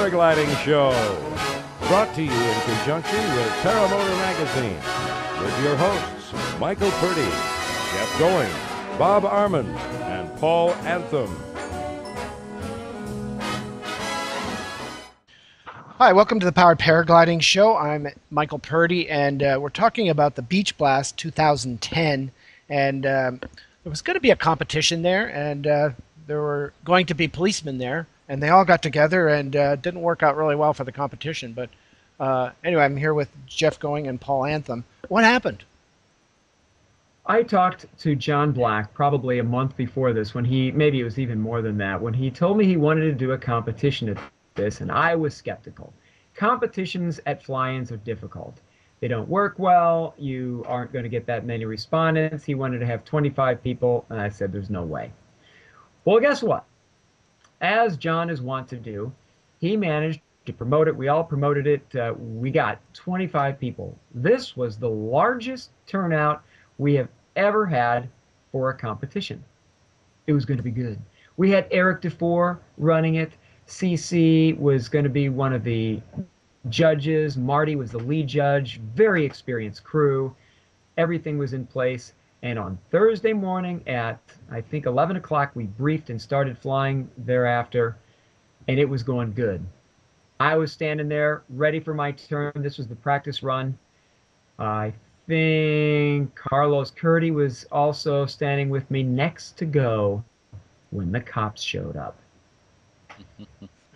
Paragliding Show. Brought to you in conjunction with Paramotor Magazine. With your hosts, Michael Purdy, Jeff Going, Bob Armand, and Paul Anthem. Hi, welcome to the Powered Paragliding Show. I'm Michael Purdy, and we're talking about the Beach Blast 2010. And there was going to be a competition there, and there were going to be policemen there, and they all got together, and didn't work out really well for the competition. But anyway, I'm here with Jeff Going and Paul Anthem. What happened? I talked to John Black probably a month before this, when maybe it was even more than that, when he told me he wanted to do a competition at this, and I was skeptical. Competitions at fly-ins are difficult. They don't work well. You aren't going to get that many respondents. He wanted to have 25 people, and I said, there's no way. Well, guess what? As John is wont to do, he managed to promote it. We all promoted it. We got 25 people. This was the largest turnout we have ever had for a competition. It was going to be good. We had Eric DeFore running it. CC was going to be one of the judges. Marty was the lead judge. Very experienced crew. Everything was in place. And on Thursday morning at, I think, 11 o'clock, we briefed and started flying thereafter, and it was going good. I was standing there ready for my turn. This was the practice run. I think Carlos Curdy was also standing with me next to go when the cops showed up.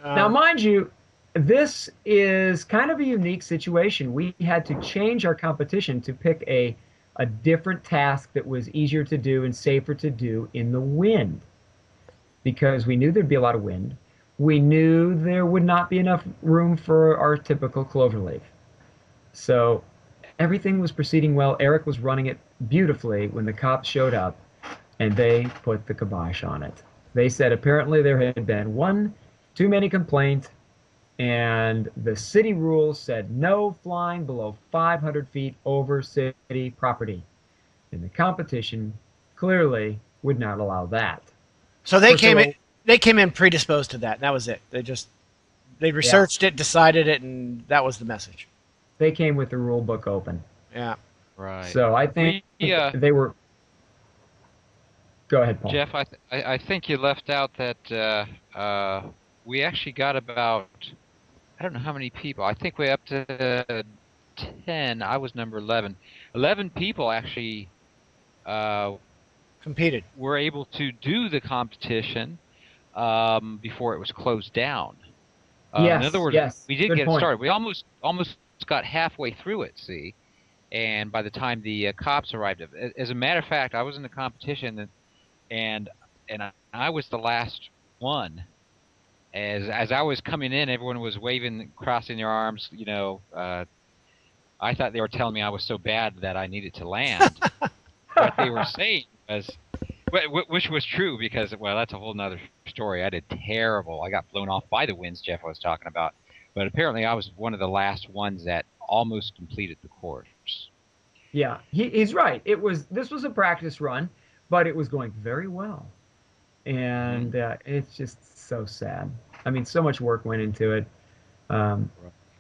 Now, mind you, this is kind of a unique situation. We had to change our competition to pick a different task that was easier to do and safer to do in the wind, because we knew there'd be a lot of wind. We knew there would not be enough room for our typical cloverleaf. So everything was proceeding well. Eric was running it beautifully when the cops showed up, and they put the kibosh on it. They said apparently there had been one too many complaints, and the city rules said no flying below 500 feet over city property. And the competition clearly would not allow that. So they came in predisposed to that. And that was it. They researched it, decided it, and that was the message. They came with the rule book open. Yeah. Right. So I think they were... Go ahead, Paul. Jeff, I think you left out that we actually got about, I don't know how many people. I think we're up to 10. I was number 11. 11 people actually competed. Were able to do the competition before it was closed down. Yes, in other words, yes, we did good get point. started. We almost got halfway through it, see? And by the time the cops arrived, as a matter of fact, I was in the competition, and I was the last one. As I was coming in, everyone was waving, crossing their arms. You know, I thought they were telling me I was so bad that I needed to land. What they were saying was, which was true, because, well, that's a whole nother story. I did terrible. I got blown off by the winds Jeff was talking about. But apparently I was one of the last ones that almost completed the course. Yeah, he's right. This was a practice run, but it was going very well. And it's just so sad. I mean, so much work went into it.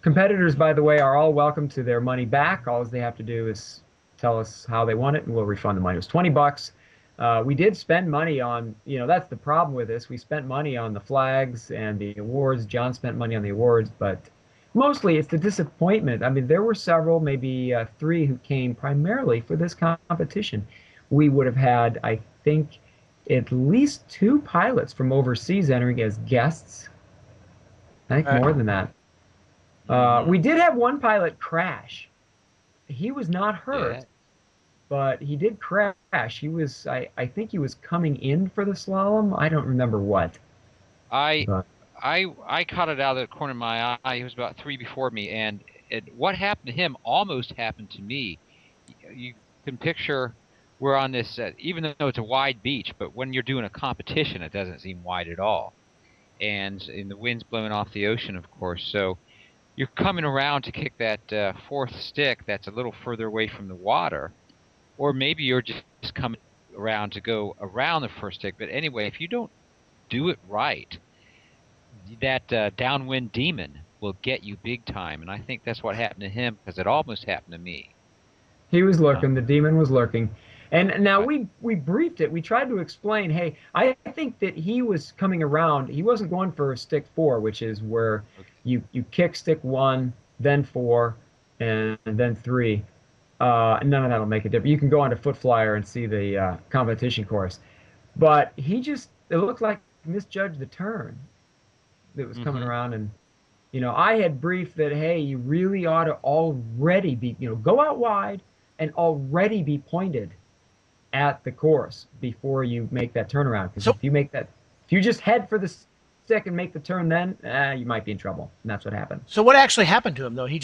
Competitors, by the way, are all welcome to their money back. All they have to do is tell us how they want it, and we'll refund the money. It was $20. We did spend money on, that's the problem with this. We spent money on the flags and the awards. John spent money on the awards, but mostly it's the disappointment. I mean, there were several, maybe 3 who came primarily for this competition. We would have had, I think, at least 2 pilots from overseas entering as guests. I think more than that. We did have one pilot crash. He was not hurt, but he did crash. He was, I think he was coming in for the slalom. I don't remember what. I caught it out of the corner of my eye. He was about 3 before me, and what happened to him almost happened to me. You can picture we're on this, even though it's a wide beach, but when you're doing a competition, it doesn't seem wide at all. And the wind's blowing off the ocean, of course. So you're coming around to kick that fourth stick that's a little further away from the water. Or maybe you're just coming around to go around the first stick. But anyway, if you don't do it right, that downwind demon will get you big time, and I think that's what happened to him because it almost happened to me. He was lurking. The demon was lurking. And now we briefed it. We tried to explain, hey, I think that he was coming around. He wasn't going for stick 4, which is where you kick stick 1, then 4, and then 3. None of that will make a difference. You can go onto Foot Flyer and see the competition course. But it looked like he misjudged the turn that was coming around. And, I had briefed that, hey, you really ought to already be, go out wide and already be pointed at the course before you make that turnaround. Because if you just head for the stick and make the turn, then you might be in trouble. And that's what happened. So what actually happened to him, though? He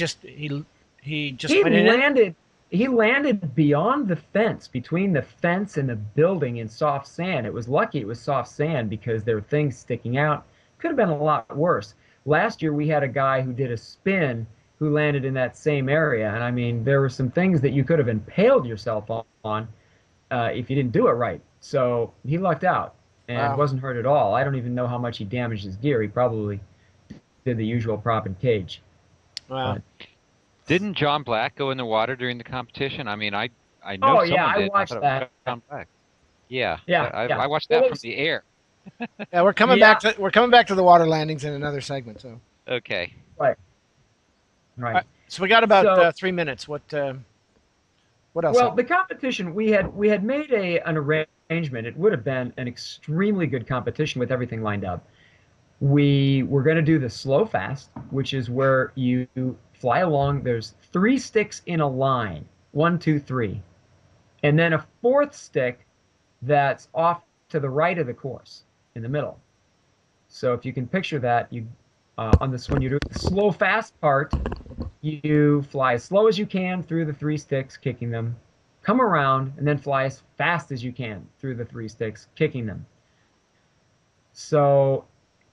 landed beyond the fence, between the fence and the building, in soft sand. It was lucky it was soft sand because there were things sticking out. Could have been a lot worse. Last year we had a guy who did a spin who landed in that same area, and I mean there were some things that you could have impaled yourself on if you didn't do it right. So he lucked out and wasn't hurt at all. I don't even know how much he damaged his gear. He probably did the usual prop and cage. Wow. But, Didn't John Black go in the water during the competition? I mean, I know oh, someone yeah, I did. watched thought it was that. John Black. Yeah, Yeah, I watched that from the air. Yeah, we're coming back to the water landings in another segment. So Okay. Right. So we got about 3 minutes. What else? Well, the competition, we had made an arrangement. It would have been an extremely good competition with everything lined up. We were going to do the slow fast, which is where you fly along. There's 3 sticks in a line, 1, 2, 3, and then a 4th stick that's off to the right of the course in the middle. So if you can picture that, on this, when you do the slow fast part, you fly as slow as you can through the 3 sticks, kicking them, come around, and then fly as fast as you can through the 3 sticks, kicking them. So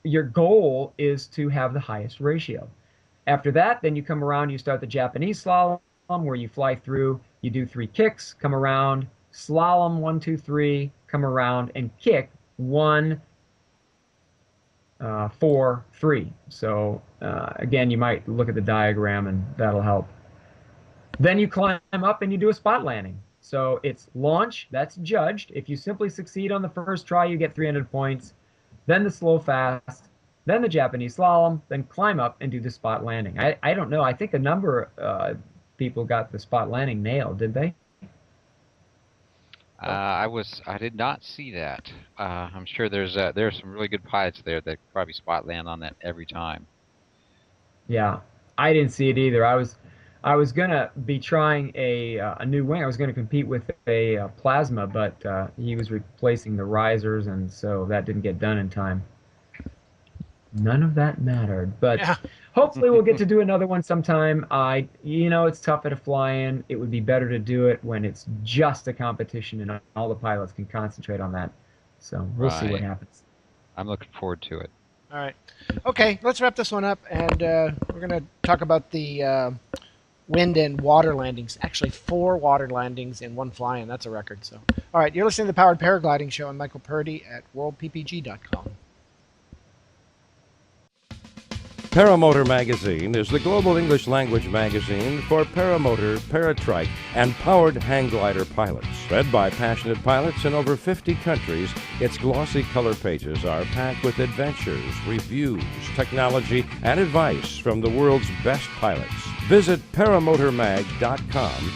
your goal is to have the highest ratio. After that, then you come around, you start the Japanese slalom, where you fly through, you do 3 kicks, come around, slalom 1, 2, 3, come around, and kick 1, 4, 3. So again, you might look at the diagram and that'll help. Then you climb up and you do a spot landing. So it's launch, that's judged. If you simply succeed on the first try, you get 300 points. Then the slow fast, then the Japanese slalom, then climb up and do the spot landing. I don't know. I think a number of people got the spot landing nailed, did they? I did not see that. I'm sure there's some really good pilots there that probably spot land on that every time. Yeah, I didn't see it either. I was gonna be trying a new wing. I was gonna compete with a plasma, but he was replacing the risers, and so that didn't get done in time. None of that mattered, but hopefully we'll get to do another one sometime. It's tough at a fly-in. It would be better to do it when it's just a competition and all the pilots can concentrate on that. So we'll see what happens. I'm looking forward to it. All right. Okay, let's wrap this one up, and we're going to talk about the wind and water landings. Actually, 4 water landings in one fly-in. That's a record. So, all right, you're listening to the Powered Paragliding Show. I'm Michael Purdy at worldppg.com. Paramotor Magazine is the global English language magazine for paramotor, paratrike, and powered hang glider pilots. Read by passionate pilots in over 50 countries, its glossy color pages are packed with adventures, reviews, technology, and advice from the world's best pilots. Visit paramotormag.com